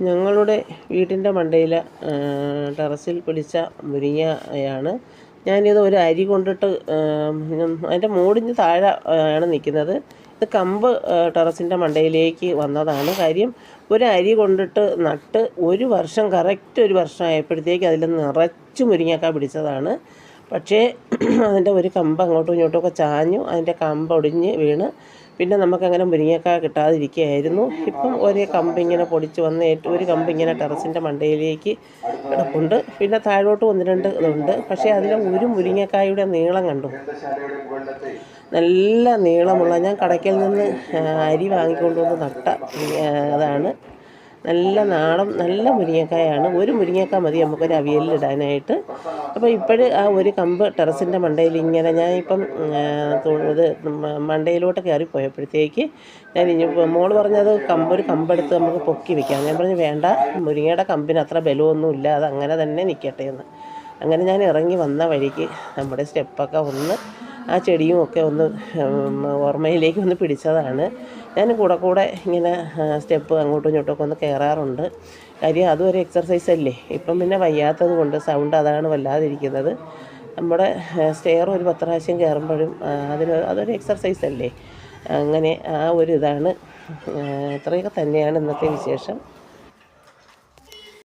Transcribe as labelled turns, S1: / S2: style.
S1: ഞങ്ങളുടെ വീട്ടിൻ്റെ മണ്ടയിൽ ടെറസിൽ പിടിച്ച മുരിങ്ങയാണ്. ഞാനിത് ഒരു അരി കൊണ്ടിട്ട് അതിൻ്റെ മൂടിഞ്ഞ് താഴെ ആണ് നിൽക്കുന്നത്. ഇത് കമ്പ് ടെറസിൻ്റെ മണ്ടയിലേക്ക് വന്നതാണ്. കാര്യം ഒരു അരി കൊണ്ടിട്ട് നട്ട് ഒരു വർഷം കറക്റ്റ് ഒരു വർഷം ആയപ്പോഴത്തേക്ക് അതിൽ നിറച്ച് മുരിങ്ങക്ക പിടിച്ചതാണ്. പക്ഷേ അതിൻ്റെ ഒരു കമ്പ് അങ്ങോട്ടും ഇങ്ങോട്ടുമൊക്കെ ചാഞ്ഞു, അതിൻ്റെ കമ്പ് ഒടിഞ്ഞ് വീണ് പിന്നെ നമുക്കങ്ങനെ മുരിങ്ങക്ക കിട്ടാതിരിക്കുകയായിരുന്നു. ഇപ്പം ഒരേ കമ്പ് ഇങ്ങനെ പൊടിച്ച് വന്ന് ഒരു കമ്പ് ഇങ്ങനെ ടെറസിൻ്റെ മണ്ടയിലേക്ക് കിടപ്പുണ്ട്. പിന്നെ താഴോട്ട് 1-2 ഇതുണ്ട്. പക്ഷേ അതിലെ ഒരു മുരിങ്ങക്കായുടെ നീളം കണ്ടു, നല്ല നീളമുള്ള, ഞാൻ കടയ്ക്കൽ നിന്ന് അരി വാങ്ങിക്കൊണ്ടുവന്ന് നട്ട അതാണ്. നല്ല നാടൻ നല്ല മുരിങ്ങക്കായാണ്. ഒരു മുരിങ്ങക്ക മതി നമുക്കൊരു അവിയലിലിടാനായിട്ട്. അപ്പോൾ ഇപ്പോഴും ആ ഒരു കമ്പ് ടെറസിൻ്റെ മണ്ടയിൽ ഇങ്ങനെ ഞാനിപ്പം ഇത് മണ്ടയിലോട്ട് കയറിപ്പോയപ്പോഴത്തേക്ക് ഞാൻ മോള് പറഞ്ഞത് ഒരു കമ്പെടുത്ത് നമുക്ക് പൊക്കി വെക്കാം. ഞാൻ പറഞ്ഞു വേണ്ട, മുരിങ്ങയുടെ കമ്പിന് അത്ര ബലമൊന്നുമില്ല, അത് അങ്ങനെ തന്നെ നിൽക്കട്ടെ എന്ന്. അങ്ങനെ ഞാൻ ഇറങ്ങി വന്ന വഴിക്ക് നമ്മുടെ സ്റ്റെപ്പൊക്കെ ഒന്ന് ആ ചെടിയും ഒക്കെ ഒന്ന് ഓർമ്മയിലേക്ക് ഒന്ന് പിടിച്ചതാണ്. ഞാൻ കൂടെ ഇങ്ങനെ സ്റ്റെപ്പ് അങ്ങോട്ടും ഇങ്ങോട്ടുമൊക്കെ ഒന്ന് കയറാറുണ്ട്. കാര്യം അതും ഒരു എക്സർസൈസ് അല്ലേ. ഇപ്പം പിന്നെ വയ്യാത്തത് കൊണ്ട് സൗണ്ട് അതാണ് വല്ലാതിരിക്കുന്നത്. നമ്മുടെ സ്റ്റെയർ ഒരു 10 പ്രാവശ്യം കയറുമ്പോഴും അതൊരു എക്സർസൈസ് അല്ലേ. അങ്ങനെ ആ ഒരു ഇതാണ്. ഇത്രയൊക്കെ തന്നെയാണ് ഇന്നത്തെ വിശേഷം.